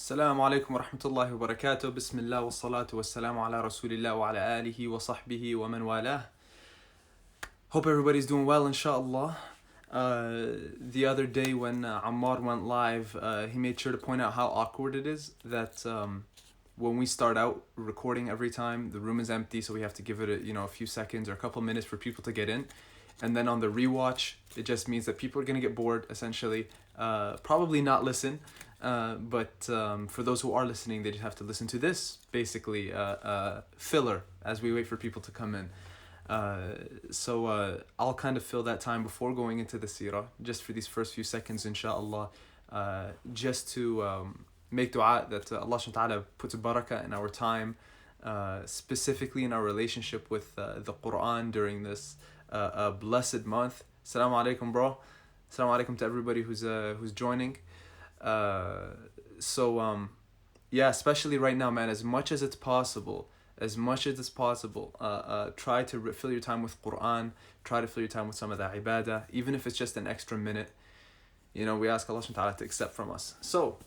السلام عليكم ورحمة الله وبركاته. بسم الله والصلاة والسلام على رسول الله وعلى آله وصحبه ومن والاه. Hope everybody's doing well, inshallah. The other day when Ammar went live, he made sure to point out how awkward it is that when we start out recording every time, the room is empty, so we have to give it a few seconds or a couple minutes for people to get in. And then on the rewatch, it just means that people are going to get bored, essentially, probably not listen. But for those who are listening, they just have to listen to this, basically, filler as we wait for people to come in. So I'll kind of fill that time before going into the seerah, just for these first few seconds, inshallah, just to make dua that Allah subhanahu wa ta'ala puts barakah in our time, specifically in our relationship with the Quran during this blessed month. Assalamu alaikum, bro. Assalamu alaikum to everybody who's joining. Yeah, especially right now, man, as much as it's possible, try to fill your time with Quran, try to fill your time with some of the ibadah, even if it's just an extra minute. We ask Allah subhanahu wa ta'ala to accept from us. So,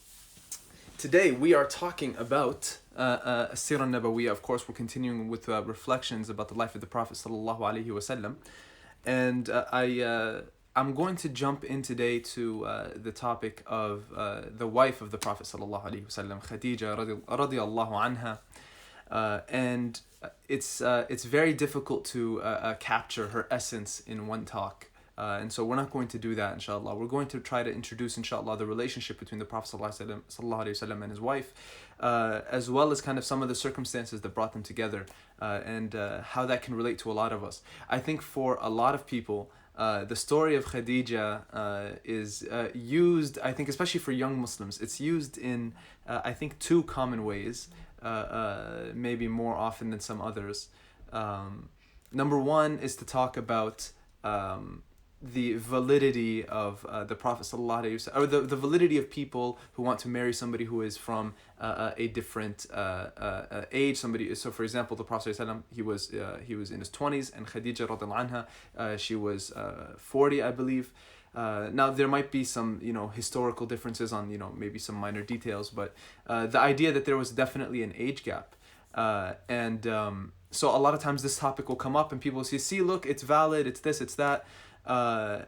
today we are talking about As-Sirah Nabawiyah. Of course, we're continuing with reflections about the life of the Prophet sallallahu alaihi wasallam. And I'm going to jump in today to the topic of the wife of the Prophet sallallahu alaihi wasallam, Khadijah radiyallahu anha. And it's very difficult to capture her essence in one talk. And so we're not going to do that, inshallah. We're going to try to introduce, inshallah, the relationship between the Prophet sallallahu alaihi wasallam and his wife, as well as kind of some of the circumstances that brought them together, and how that can relate to a lot of us. I think for a lot of people, the story of Khadijah is used, I think, especially for young Muslims, it's used in, I think, two common ways, maybe more often than some others. Number one is to talk about the validity of the Prophet sallallahu alaihi wasallam, or the validity of people who want to marry somebody who is from a different age. So for example, the Prophet sallallahu alaihi wasallam, he was in his 20s, and Khadijah radhiallahu anha, she was 40, I believe. Now there might be some historical differences on maybe some minor details, but the idea that there was definitely an age gap, and so a lot of times this topic will come up and people will say, see, look, it's valid, it's this, it's that.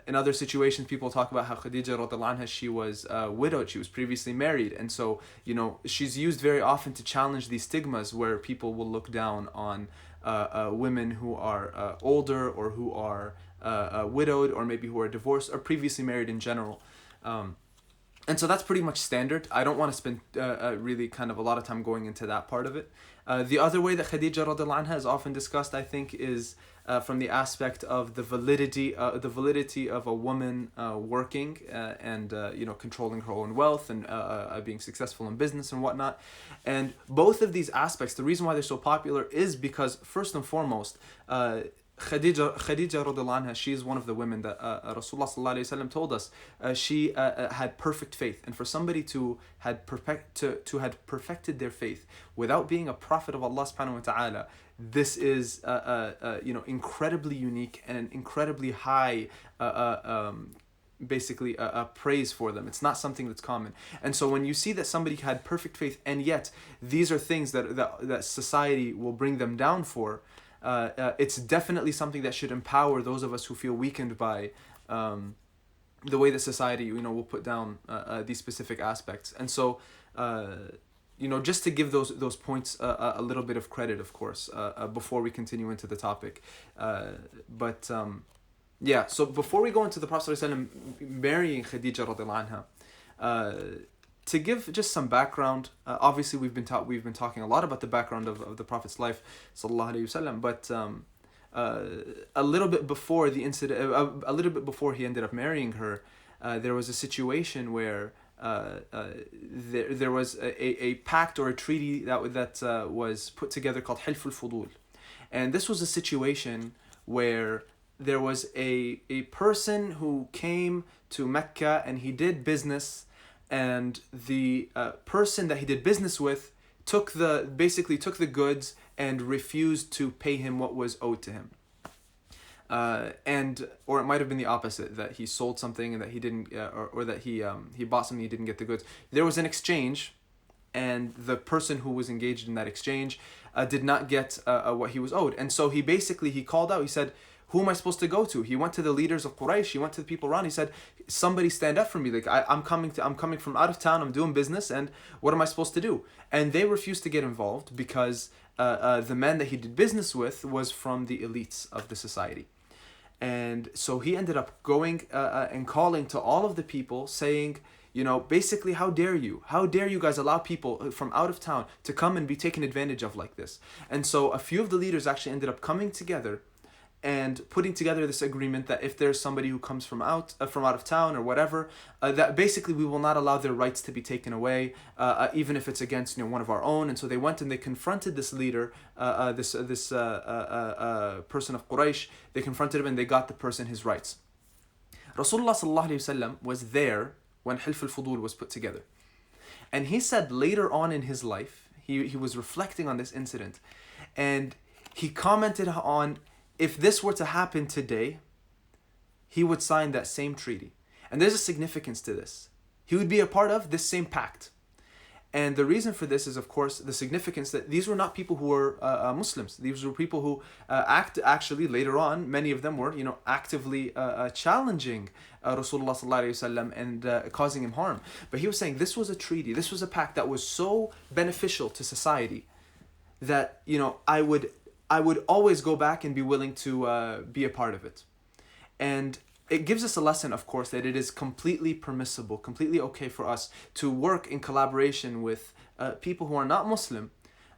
In other situations, people talk about how Khadijah radhiallahu anha, she was widowed, she was previously married, and so she's used very often to challenge these stigmas where people will look down on women who are older, or who are widowed, or maybe who are divorced or previously married in general. And so that's pretty much standard. I don't want to spend really kind of a lot of time going into that part of it. The other way that Khadijah radhiallahu anha is often discussed, I think, is from the aspect of the validity of a woman working and controlling her own wealth, and being successful in business and whatnot. And both of these aspects, the reason why they're so popular is because, first and foremost, Khadijah radhiallahu anha, she is one of the women that Rasulullah sallallahu alaihi wasallam told us she had perfect faith. And for somebody to had perfected their faith without being a prophet of Allah subhanahu wa ta'ala, this is incredibly unique and an incredibly high basically a praise for them. It's not something that's common. And so when you see that somebody had perfect faith, and yet these are things that society will bring them down for, it's definitely something that should empower those of us who feel weakened by the way that society will put down these specific aspects. And so just to give those points a little bit of credit, of course, before we continue into the topic. So before we go into the Prophet ﷺ marrying Khadijah radhiallahu anha, to give just some background, obviously we've been talking a lot about the background of the Prophet's life, sallallahu alaihi wasallam, but a little bit before the incident, a little bit before he ended up marrying her, there was a situation where there was a pact or a treaty that was put together called Hilf al-Fudul. And this was a situation where there was a person who came to Mecca and he did business, and the person that he did business with took the goods and refused to pay him what was owed to him. Or it might have been the opposite, that he sold something and that he didn't, or that he bought something, he didn't get the goods. There was an exchange, and the person who was engaged in that exchange did not get what he was owed. And so he called out, he said, who am I supposed to go to? He went to the leaders of Quraysh, he went to the people around, he said, somebody stand up for me. Like I'm coming from out of town, I'm doing business, and what am I supposed to do? And they refused to get involved because the man that he did business with was from the elites of the society. And so he ended up going and calling to all of the people saying, basically, how dare you? How dare you guys allow people from out of town to come and be taken advantage of like this? And so a few of the leaders actually ended up coming together and putting together this agreement that if there's somebody who comes from out of town or whatever, that basically we will not allow their rights to be taken away, even if it's against one of our own. And so they went and they confronted this leader, this person of Quraysh. They confronted him and they got the person his rights. Rasulullah sallallahu alaihi wasallam was there when Hilf al-Fudul was put together, and he said later on in his life, he was reflecting on this incident, and he commented on, if this were to happen today, he would sign that same treaty. And there's a significance to this. He would be a part of this same pact. And the reason for this is, of course, the significance that these were not people who were Muslims. These were people who actually later on, many of them were, actively challenging Rasulullah sallallahu alaihi wasallam and causing him harm. But he was saying this was a treaty, this was a pact that was so beneficial to society that, I would always go back and be willing to be a part of it. And it gives us a lesson, of course, that it is completely permissible, completely okay for us to work in collaboration with people who are not Muslim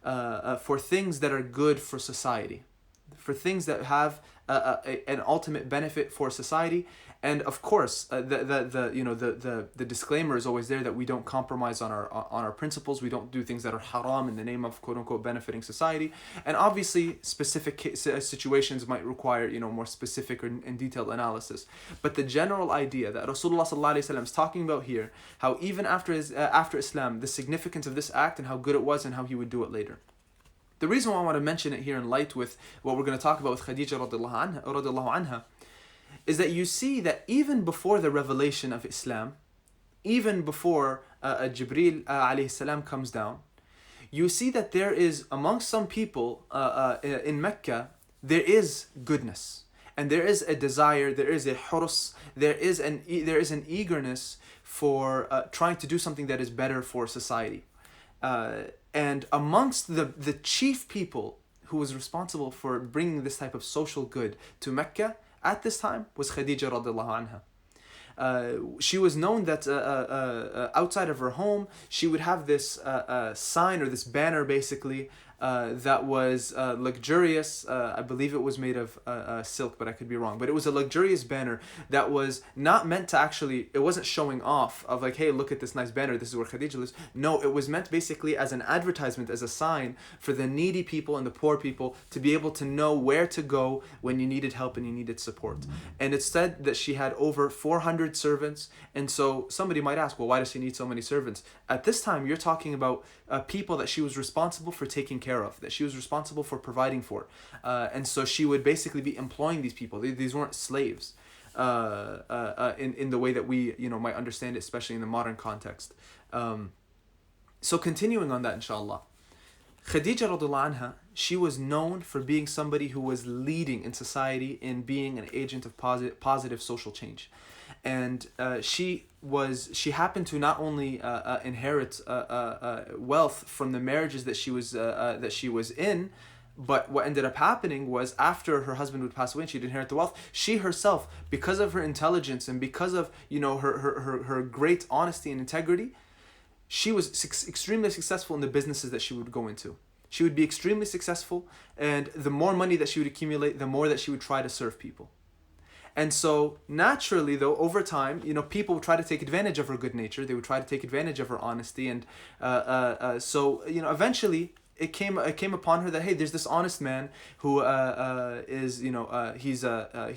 for things that are good for society, for things that have an ultimate benefit for society. And of course, the disclaimer is always there that we don't compromise on our principles. We don't do things that are haram in the name of quote unquote benefiting society. And obviously, specific situations might require more specific and detailed analysis. But the general idea that Rasulullah sallallahu alaihi wasallam is talking about here, how even after Islam, the significance of this act and how good it was and how he would do it later. The reason why I want to mention it here in light with what we're going to talk about with Khadijah radiallahu anha, is that you see that even before the revelation of Islam, even before Jibreel alayhi salam comes down, you see that there is amongst some people in Mecca, there is goodness, and there is a desire, there is a hurus, there is an eagerness for trying to do something that is better for society. And amongst the chief people who was responsible for bringing this type of social good to Mecca at this time was Khadijah radiallahu anha. She was known that outside of her home, she would have this sign or this banner basically that was luxurious. I believe it was made of silk, but I could be wrong. But it was a luxurious banner that was not meant to actually, it wasn't showing off of like, hey, look at this nice banner, this is where Khadijah lives. No, it was meant basically as an advertisement, as a sign for the needy people and the poor people to be able to know where to go when you needed help and you needed support. And it said that she had over 400 servants. And so somebody might ask, well, why does she need so many servants? At this time, you're talking about people that she was responsible for taking care of, that she was responsible for providing for. And so she would basically be employing these people. These weren't slaves in the way that we might understand it, especially in the modern context. So continuing on that, inshallah. Khadijah radiallahu anha, she was known for being somebody who was leading in society in being an agent of positive social change. And she happened to not only inherit wealth from the marriages that she was in, but what ended up happening was after her husband would pass away and she'd inherit the wealth, she herself, because of her intelligence and because of her great honesty and integrity, she was extremely successful in the businesses that she would go into. She would be extremely successful, and the more money that she would accumulate, the more that she would try to serve people. And so naturally, though, over time, people would try to take advantage of her good nature. They would try to take advantage of her honesty, and so eventually it came upon her that, hey, there's this honest man who he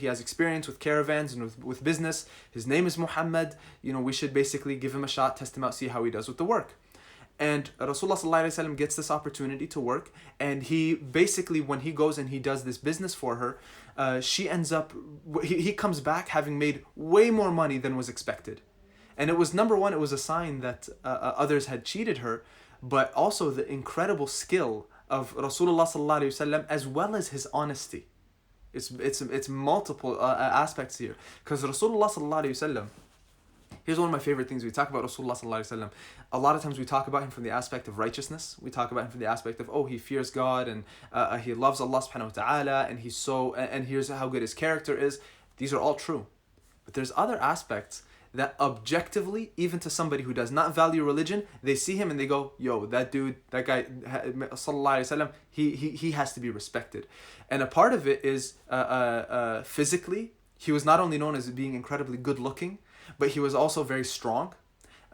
has experience with caravans and with business. His name is Muhammad. We should basically give him a shot, test him out, see how he does with the work. And Rasulullah sallallahu alaihi wasallam gets this opportunity to work, and he basically, when he goes and he does this business for her, she ends up, he comes back having made way more money than was expected. And it was, number one, it was a sign that others had cheated her, but also the incredible skill of Rasulullah sallallahu alaihi wasallam, as well as his honesty. It's multiple aspects here, because Rasulullah sallallahu alaihi wasallam. Here's one of my favorite things. We talk about Rasulullah sallallahu alaihi wasallam. A lot of times we talk about him from the aspect of righteousness. We talk about him from the aspect of, he fears God, and he loves Allah subhanahu wa ta'ala, and and here's how good his character is. These are all true. But there's other aspects that objectively, even to somebody who does not value religion, they see him and they go, yo, that dude, that guy, sallallahu alaihi wasallam, he has to be respected. And a part of it is physically, he was not only known as being incredibly good looking, but he was also very strong.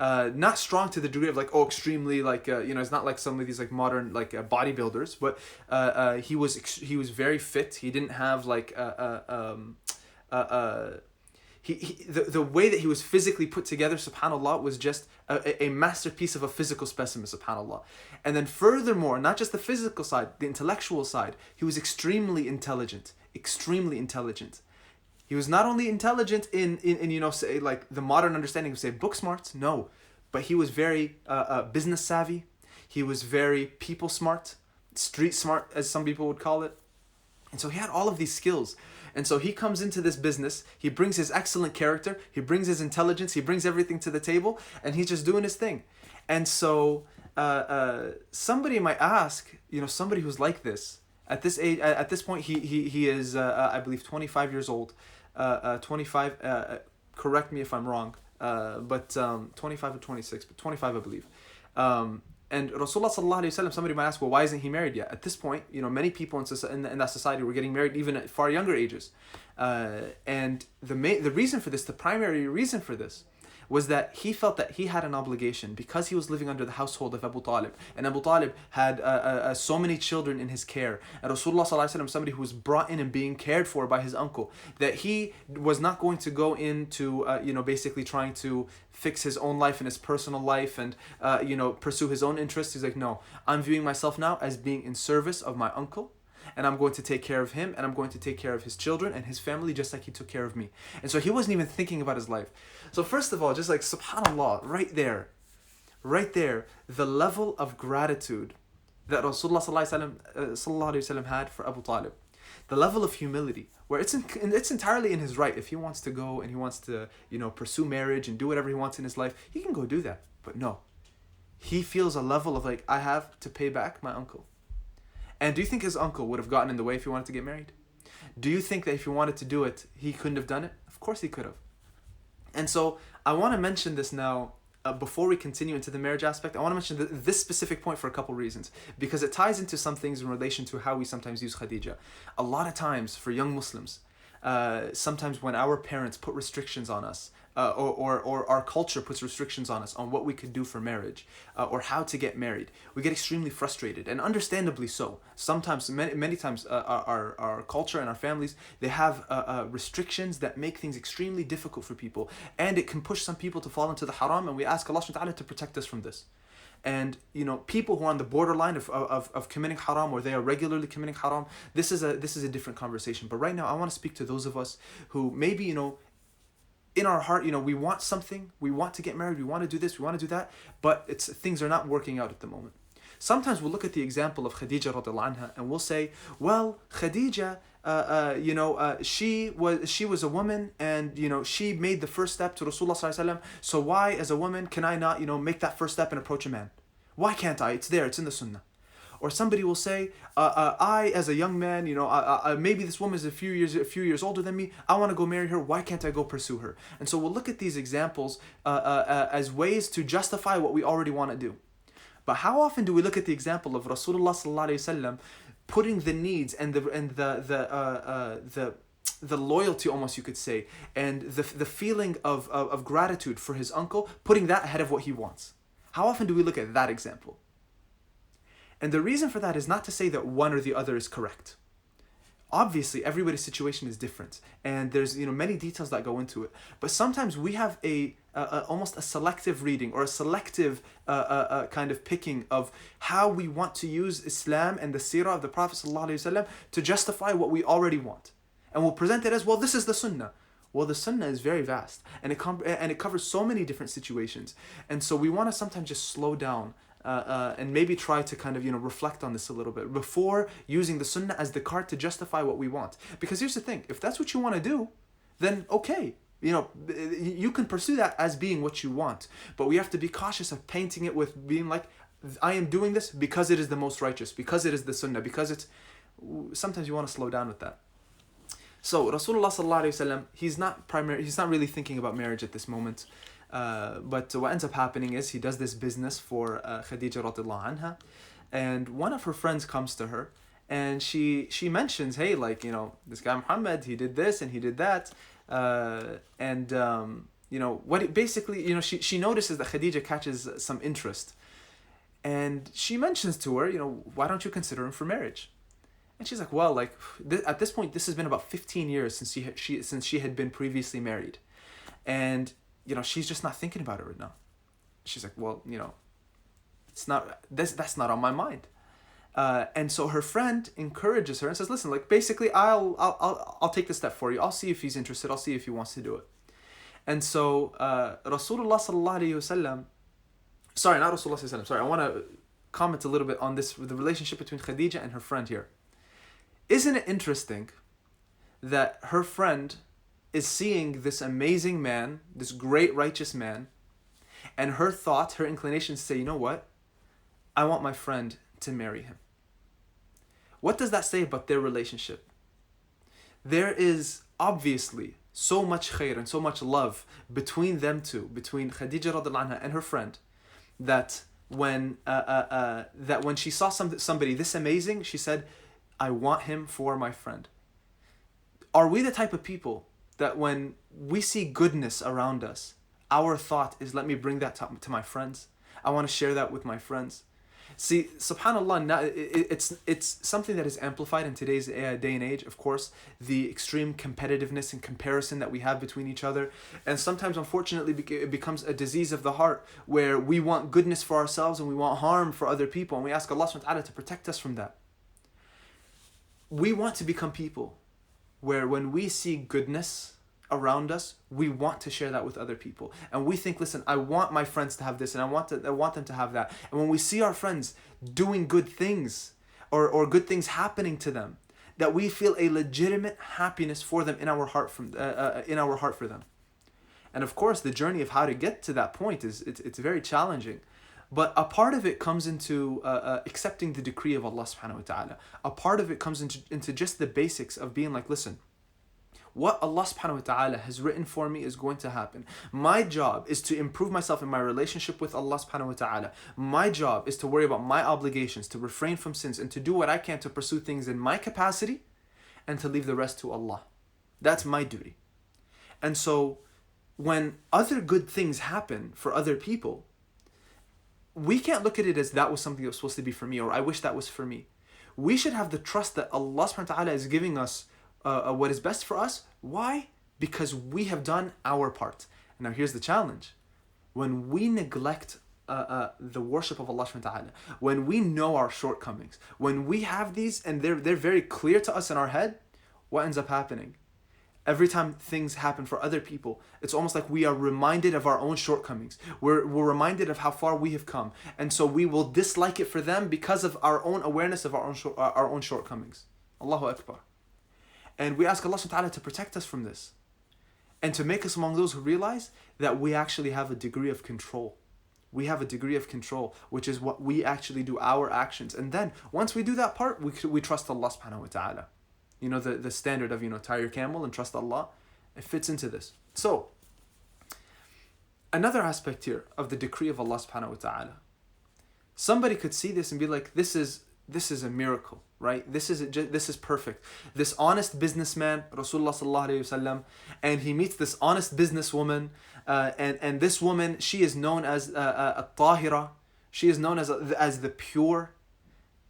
Not strong to the degree of extremely it's not like some of these modern bodybuilders, but he was very fit. He didn't have the way that he was physically put together, subhanAllah, was just a masterpiece of a physical specimen, subhanAllah. And then furthermore, not just the physical side, the intellectual side, he was extremely intelligent. He was not only intelligent in say the modern understanding of say book smarts, no, but he was very business savvy. He was very people smart, street smart, as some people would call it. And so he had all of these skills. And so he comes into this business, he brings his excellent character, he brings his intelligence, he brings everything to the table, and he's just doing his thing. And so somebody might ask, somebody who's like this, at this age, at this point, he is, I believe, 25 years old. 25, correct me if I'm wrong, but 25 or 26, but 25 I believe. And Rasulullah sallallahu alaihi wasallam, somebody might ask, well, why isn't he married yet? At this point, many people in that society were getting married even at far younger ages. And the reason for this, the primary reason for this, was that he felt that he had an obligation because he was living under the household of Abu Talib. And Abu Talib had so many children in his care. And Rasulullah sallallahu alaihi wasallam, somebody who was brought in and being cared for by his uncle, that he was not going to go into, basically trying to fix his own life and his personal life and, pursue his own interests. He's like, no, I'm viewing myself now as being in service of my uncle. And I'm going to take care of him, and I'm going to take care of his children and his family just like he took care of me. And so he wasn't even thinking about his life. So first of all, just subhanAllah, right there, the level of gratitude that Rasulullah sallallahu alaihi wasallam had for Abu Talib, the level of humility, where it's entirely in his right. If he wants to go and he wants to, pursue marriage and do whatever he wants in his life, he can go do that. But no, he feels a level of I have to pay back my uncle. And do you think his uncle would have gotten in the way if he wanted to get married? Do you think that if he wanted to do it, he couldn't have done it? Of course he could have. And so I want to mention this now, before we continue into the marriage aspect. I want to mention this specific point for a couple reasons, because it ties into some things in relation to how we sometimes use Khadijah. A lot of times for young Muslims, sometimes when our parents put restrictions on us, or our culture puts restrictions on us on what we could do for marriage, or how to get married, we get extremely frustrated, and understandably so. Sometimes, many times, our culture and our families, they have restrictions that make things extremely difficult for people, and it can push some people to fall into the haram, and we ask Allah subhanahu wa ta'ala to protect us from this. And people who are on the borderline of committing haram, or they are regularly committing haram, this is a different conversation. But right now I want to speak to those of us who maybe in our heart, we want something, we want to get married, we want to do this, we want to do that, but things are not working out at the moment. Sometimes we'll look at the example of Khadijah radiallahu anha, and we'll say, well, Khadijah, she was a woman, and she made the first step to Rasulullah sallallahu alaihi wasallam. So why, as a woman, can I not make that first step and approach a man? Why can't I? It's there, it's in the sunnah. Or somebody will say, I, as a young man, maybe this woman is a few years older than me. I want to go marry her. Why can't I go pursue her? And so we'll look at these examples as ways to justify what we already want to do. But how often do we look at the example of Rasulullah sallallahu alaihi wasallam putting the needs and the loyalty, almost you could say, and the feeling of gratitude for his uncle, putting that ahead of what he wants? How often do we look at that example? And the reason for that is not to say that one or the other is correct. Obviously, everybody's situation is different, and there's many details that go into it. But sometimes we have almost a selective reading, or a selective kind of picking of how we want to use Islam and the seerah of the Prophet ﷺ to justify what we already want, and we'll present it as, well, this is the sunnah. Well, the sunnah is very vast, and it covers so many different situations, and so we want to sometimes just slow down and maybe try to kind of, reflect on this a little bit before using the sunnah as the card to justify what we want. Because here's the thing, if that's what you want to do, then okay, you can pursue that as being what you want. But we have to be cautious of painting it with being like, I am doing this because it is the most righteous, because it is the sunnah, because it's... Sometimes you want to slow down with that. So Rasulullah sallallahu alaihi wasallam, he's not really thinking about marriage at this moment. But what ends up happening is he does this business for Khadijah radiallahu anha, and one of her friends comes to her, and she mentions, hey, like, this guy Muhammad, he did this and he did that, she notices that Khadijah catches some interest, and she mentions to her, why don't you consider him for marriage? And she's like, well, like, at this point, this has been about 15 years since she had been previously married, and she's just not thinking about it right now. She's like, well, it's not that's not on my mind. And so her friend encourages her and says, listen, like, basically, I'll take the step for you. I'll see if he's interested. I'll see if he wants to do it. And so Rasulullah sallallahu alaihi wasallam, sorry, not Rasulullah sallallahu alaihi wasallam, sorry, I want to comment a little bit on this, the relationship between Khadijah and her friend here. Isn't it interesting that her friend is seeing this amazing man, this great righteous man, and her inclination say, you know what? I want my friend to marry him. What does that say about their relationship? There is obviously so much khair and so much love between them two, between Khadijah radiallahu anha and her friend, that when she saw somebody this amazing, she said, I want him for my friend. Are we the type of people that when we see goodness around us, our thought is, let me bring that to my friends. I want to share that with my friends. See, subhanAllah, it's something that is amplified in today's day and age, of course, the extreme competitiveness and comparison that we have between each other. And sometimes, unfortunately, it becomes a disease of the heart where we want goodness for ourselves and we want harm for other people. And we ask Allah subhanahu wa ta'ala to protect us from that. We want to become people where when we see goodness around us, we want to share that with other people. And we think, listen, I want my friends to have this and I want them to have that. And when we see our friends doing good things or good things happening to them, that we feel a legitimate happiness for them in our heart for them. And of course, the journey of how to get to that point it's very challenging. But a part of it comes into accepting the decree of Allah subhanahu wa ta'ala. A part of it comes into just the basics of being like, listen, what Allah subhanahu wa ta'ala has written for me is going to happen. My job is to improve myself in my relationship with Allah subhanahu wa ta'ala. My job is to worry about my obligations, to refrain from sins, and to do what I can to pursue things in my capacity and to leave the rest to Allah. That's my duty. And so when other good things happen for other people, we can't look at it as that was something that was supposed to be for me, or I wish that was for me. We should have the trust that Allah subhanahu wa ta'ala is giving us what is best for us. Why? Because we have done our part. Now here's the challenge. When we neglect the worship of Allah subhanahu wa ta'ala, when we know our shortcomings, when we have these and they're very clear to us in our head, what ends up happening? Every time things happen for other people, it's almost like we are reminded of our own shortcomings. We're reminded of how far we have come. And so we will dislike it for them because of our own awareness of our own shortcomings. Allahu Akbar. And we ask Allah subhanahu wa ta'ala to protect us from this. And to make us among those who realize that we actually have a degree of control. We have a degree of control, which is what we actually do, our actions. And then once we do that part, we trust Allah subhanahu wa ta'ala. You know, the standard of, tie your camel and trust Allah, it fits into this. So, another aspect here of the decree of Allah subhanahu wa ta'ala. Somebody could see this and be like, this is a miracle, right? This is perfect. This honest businessman, Rasulullah sallallahu alayhi wasallam, and he meets this honest businesswoman, and this woman, she is known as a tahira. She is known as the pure.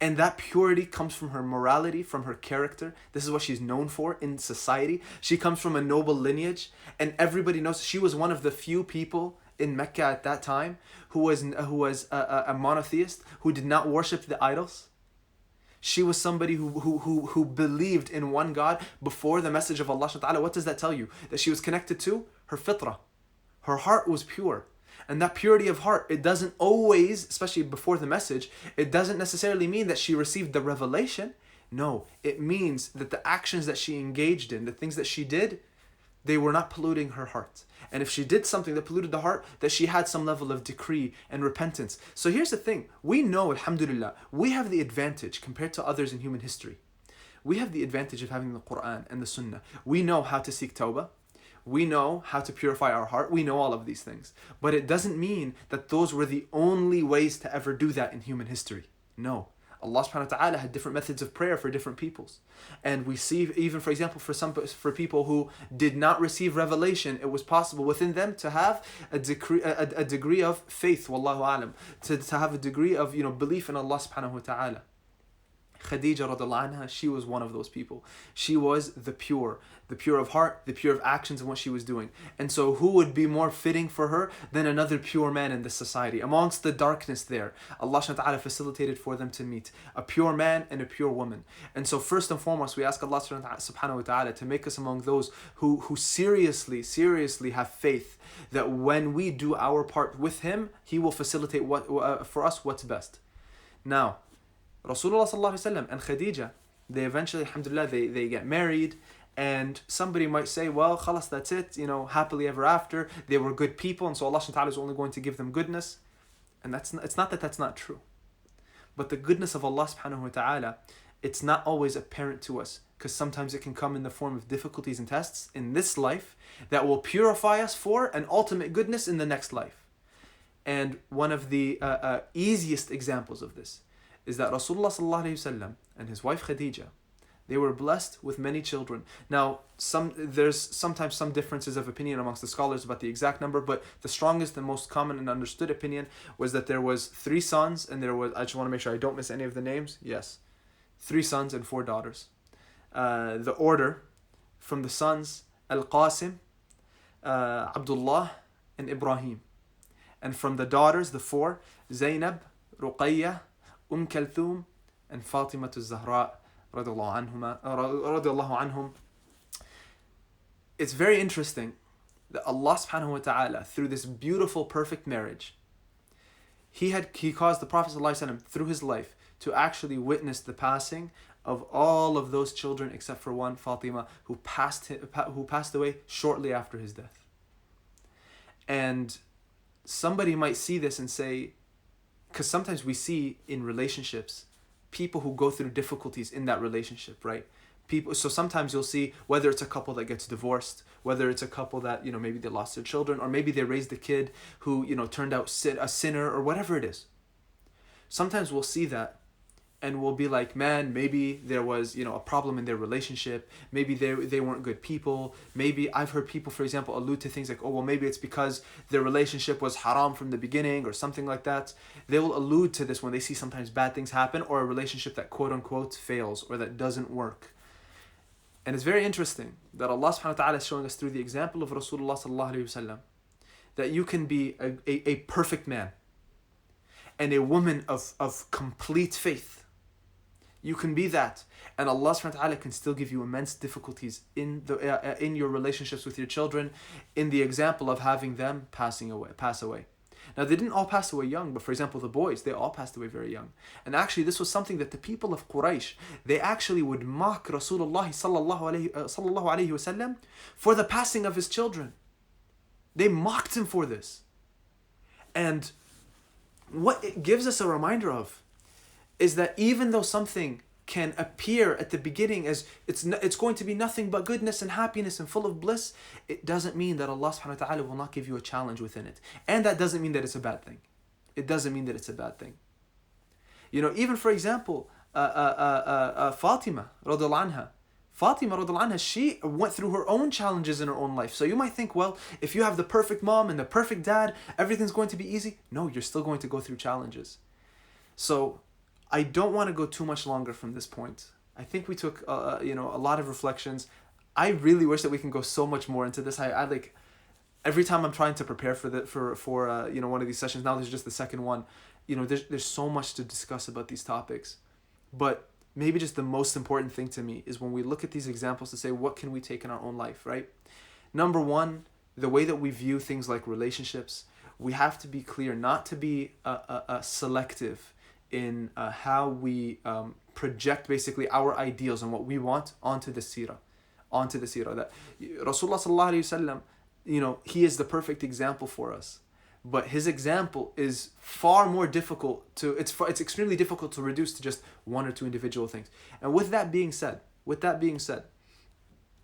And that purity comes from her morality, from her character. This is what she's known for in society. She comes from a noble lineage. And everybody knows she was one of the few people in Mecca at that time who was a monotheist, who did not worship the idols. She was somebody who believed in one God before the message of Allah subhanahu wa ta'ala. What does that tell you? That she was connected to her fitrah. Her heart was pure. And that purity of heart, it doesn't always, especially before the message, it doesn't necessarily mean that she received the revelation. No, it means that the actions that she engaged in, the things that she did, they were not polluting her heart. And if she did something that polluted the heart, that she had some level of decree and repentance. So here's the thing. We know, alhamdulillah, we have the advantage compared to others in human history. We have the advantage of having the Quran and the Sunnah. We know how to seek tawbah. We know how to purify our heart. We know all of these things. But it doesn't mean that those were the only ways to ever do that in human history. No. Allah subhanahu wa ta'ala had different methods of prayer for different peoples. And we see, even for example, for people who did not receive revelation, it was possible within them to have a degree of faith, wallahu alam, to have a degree of belief in Allah subhanahu wa ta'ala. Khadijah radiallahu anha, she was one of those people. She was the pure of heart, the pure of actions and what she was doing. And so who would be more fitting for her than another pure man in this society? Amongst the darkness there, Allah subhanahu wa ta'ala facilitated for them to meet a pure man and a pure woman. And so first and foremost, we ask Allah subhanahu wa ta'ala to make us among those who seriously have faith that when we do our part with Him, He will facilitate for us what's best. Now, Rasulullah sallallahu alaihi wasallam and Khadijah, they eventually, alhamdulillah, they get married, and somebody might say, well, khalas, that's it, happily ever after. They were good people, and so Allah subhanahu wa ta'ala is only going to give them goodness. And it's not that that's not true. But the goodness of Allah subhanahu wa ta'ala, it's not always apparent to us, because sometimes it can come in the form of difficulties and tests in this life that will purify us for an ultimate goodness in the next life. And one of the easiest examples of this is that Rasulullah sallallahu alaihi wasallam and his wife Khadijah, they were blessed with many children. Now, there's sometimes some differences of opinion amongst the scholars about the exact number, but the strongest and most common and understood opinion was that there was 3 sons, and I just want to make sure I don't miss any of the names. Yes, 3 sons and 4 daughters. The order from the sons, Al-Qasim, Abdullah, and Ibrahim. And from the daughters, the 4, Zainab, Ruqayyah, Kulthum, and Fatima al-Zahra radiallahu anhum. It's very interesting that Allah subhanahu wa ta'ala, through this beautiful, perfect marriage, He caused the Prophet ﷺ, through his life, to actually witness the passing of all of those children except for one, Fatima, who passed away shortly after his death. And somebody might see this and say, because sometimes we see in relationships people who go through difficulties in that relationship, right? So sometimes you'll see whether it's a couple that gets divorced, whether it's a couple that maybe they lost their children, or maybe they raised a kid who turned out a sinner, or whatever it is. Sometimes we'll see that and we'll be like, man, maybe there was a problem in their relationship, maybe they weren't good people. Maybe I've heard people, for example, allude to things like, oh well, maybe it's because their relationship was haram from the beginning or something like that. They will allude to this when they see sometimes bad things happen, or a relationship that quote unquote fails or that doesn't work. And it's very interesting that Allah subhanahu wa ta'ala is showing us through the example of Rasulullah sallallahu alayhi wasallam that you can be a perfect man and a woman of complete faith. You can be that, and Allah subhanahu wa ta'ala can still give you immense difficulties in your relationships with your children, in the example of having them pass away. Now, they didn't all pass away young, but for example, the boys, they all passed away very young. And actually, this was something that the people of Quraysh, they actually would mock Rasulullah sallallahu alayhi wasallam for the passing of his children. They mocked him for this. And what it gives us a reminder of is that even though something can appear at the beginning as it's going to be nothing but goodness and happiness and full of bliss, it doesn't mean that Allah subhanahu wa ta'ala will not give you a challenge within it. And that doesn't mean that it's a bad thing. It doesn't mean that it's a bad thing. Even for example, Fatima radiallahu anha, she went through her own challenges in her own life. So you might think, well, if you have the perfect mom and the perfect dad, everything's going to be easy. No, you're still going to go through challenges. So I don't want to go too much longer from this point. I think we took a lot of reflections. I really wish that we can go so much more into this. I like every time I'm trying to prepare for one of these sessions. Now there's just the second one. There's so much to discuss about these topics, but maybe just the most important thing to me is when we look at these examples to say, what can we take in our own life, right? Number one, the way that we view things like relationships, we have to be clear, not to be selective in how we project basically our ideals and what we want onto the seerah. That Rasulullah sallallahu alaihi wasallam, he is the perfect example for us. But his example is far more difficult to, it's extremely difficult to reduce to just one or two individual things. And with that being said,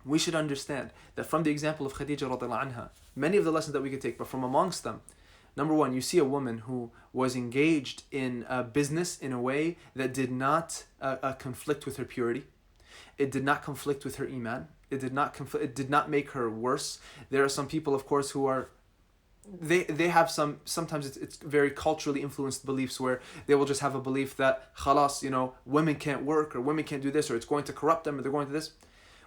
we should understand that from the example of Khadijah radiallahu anha, many of the lessons that we could take, but from amongst them, number one, you see a woman who was engaged in business in a way that did not conflict with her purity. It did not conflict with her iman. It did not make her worse. There are some people, of course, who are, they have sometimes it's very culturally influenced beliefs where they will just have a belief that khalas, women can't work, or women can't do this, or it's going to corrupt them, or they're going to this.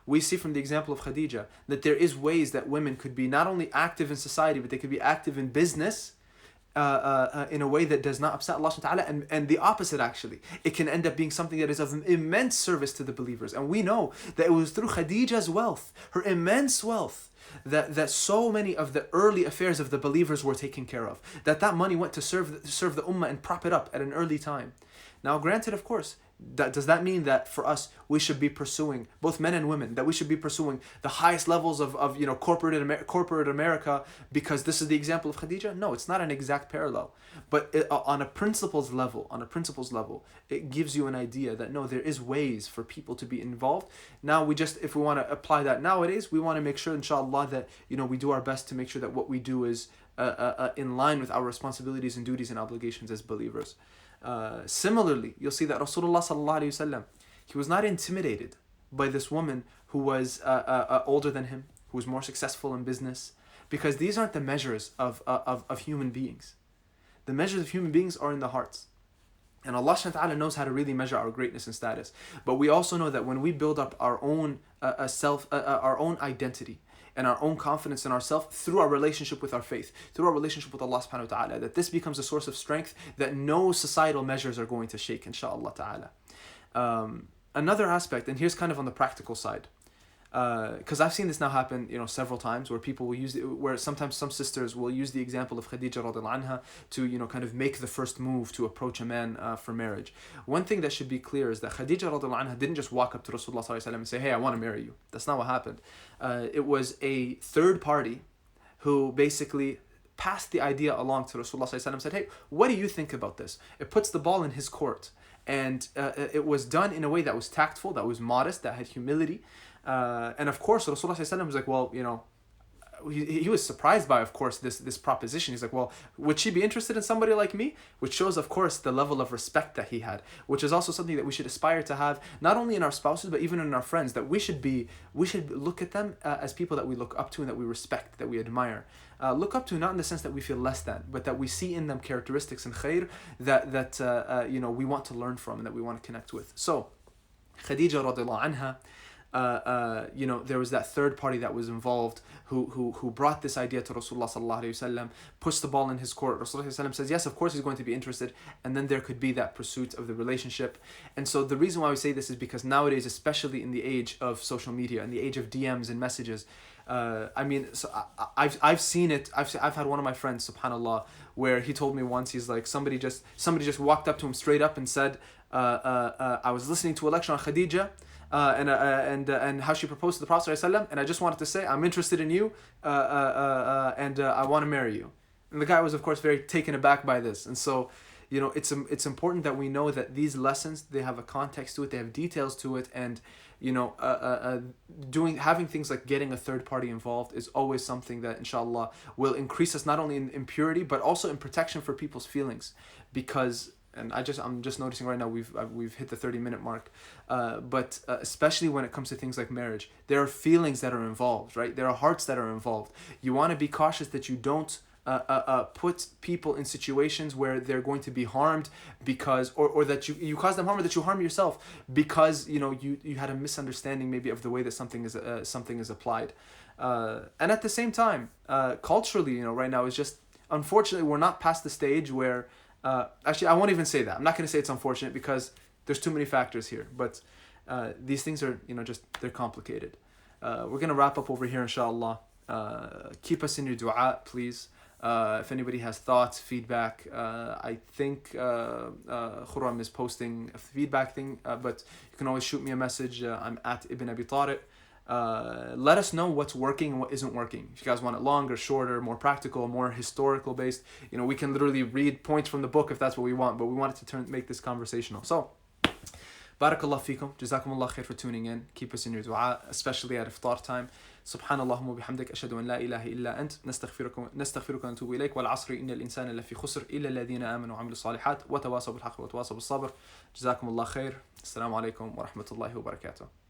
We see from the example of Khadijah that there is ways that women could be not only active in society, but they could be active in business in a way that does not upset Allah subhanahu wa ta'ala, and the opposite actually. It can end up being something that is of immense service to the believers. And we know that it was through Khadijah's wealth, her immense wealth, that so many of the early affairs of the believers were taken care of. That money went to serve the ummah and prop it up at an early time. Now granted, of course, does that mean that for us we should be pursuing, both men and women, that we should be pursuing the highest levels of corporate America because this is the example of Khadijah? No, it's not an exact parallel. But on a principles level, it gives you an idea that no, there is ways for people to be involved. Now if we want to apply that nowadays, we want to make sure, inshallah, that we do our best to make sure that what we do is in line with our responsibilities and duties and obligations as believers. Similarly, you'll see that Rasulullah sallallahu alaihi wasallam, he was not intimidated by this woman who was older than him, who was more successful in business, because these aren't the measures of human beings. The measures of human beings are in the hearts. And Allah subhanahu wa ta'ala knows how to really measure our greatness and status. But we also know that when we build up our own our own identity, and our own confidence in ourselves through our relationship with our faith, through our relationship with Allah subhanahu wa ta'ala, that this becomes a source of strength that no societal measures are going to shake, inshaAllah ta'ala. Another aspect, and here's kind of on the practical side, because I've seen this now happen, several times, where people will use it, where sometimes some sisters will use the example of Khadijah radiallahu anha to, kind of make the first move to approach a man for marriage. One thing that should be clear is that Khadijah radiallahu anha didn't just walk up to Rasulullah sallallahu alaihi wasallam and say, hey, I want to marry you. That's not what happened. It was a third party who basically passed the idea along to Rasulullah sallallahu alaihi wasallam and said, hey, what do you think about this? It puts the ball in his court. And it was done in a way that was tactful, that was modest, that had humility. And of course, Rasulullah ﷺ was like, well, he was surprised by, of course, this proposition. He's like, well, would she be interested in somebody like me? Which shows, of course, the level of respect that he had, which is also something that we should aspire to have, not only in our spouses, but even in our friends, that we should look at them as people that we look up to and that we respect, that we admire. Look up to, not in the sense that we feel less than, but that we see in them characteristics and khair that we want to learn from and that we want to connect with. So, Khadijah radiallahu anha, there was that third party that was involved who brought this idea to Rasulullah sallallahu alaihi wasallam, pushed the ball in his court. Rasulullah sallallahu alaihi wasallam says, yes, of course he's going to be interested, and then there could be that pursuit of the relationship. And so the reason why we say this is because nowadays, especially in the age of social media and the age of DMs and messages, I've seen it. I've had one of my friends, subhanallah, where he told me once, he's like, somebody just walked up to him straight up and said, I was listening to a lecture on Khadijah, and how she proposed to the Prophet ﷺ, and I just wanted to say, I'm interested in you, and I want to marry you. And the guy was, of course, very taken aback by this. And so, it's important that we know that these lessons, they have a context to it, they have details to it, and having things like getting a third party involved is always something that, inshallah, will increase us not only in purity, but also in protection for people's feelings, because. And I'm just noticing right now we've hit the 30-minute mark, but especially when it comes to things like marriage, there are feelings that are involved, right? There are hearts that are involved. You want to be cautious that you don't put people in situations where they're going to be harmed because, or that you cause them harm, or that you harm yourself because you had a misunderstanding maybe of the way that something is applied, and at the same time, culturally, right now is just, unfortunately, we're not past the stage where. Actually, I won't even say that. I'm not going to say it's unfortunate because there's too many factors here. But these things are, they're complicated. We're going to wrap up over here, inshallah. Keep us in your dua, please. If anybody has thoughts, feedback, I think Khurram is posting a feedback thing, but you can always shoot me a message. I'm at Ibn Abi Tariq. Let us know what's working and what isn't working. If you guys want it longer, shorter, more practical, more historical based, we can literally read points from the book if that's what we want, but we wanted to make this conversational. So, Barakallah fikum, Jazakumullah khair for tuning in. Keep us in your dua, especially at iftar time. Subhanallahumma wa bihamdik, ashhadu an la ilaha illa ant, nastaghfiruka wa natubu ilayk, wal asri innal insana lafi khusr illa alladhina amanu wa amilu salihat wa tawasaw bil haqqi wa tawasaw bis sabr. Jazakumullah khair. Assalamu alaikum wa rahmatullahi wa barakatuh.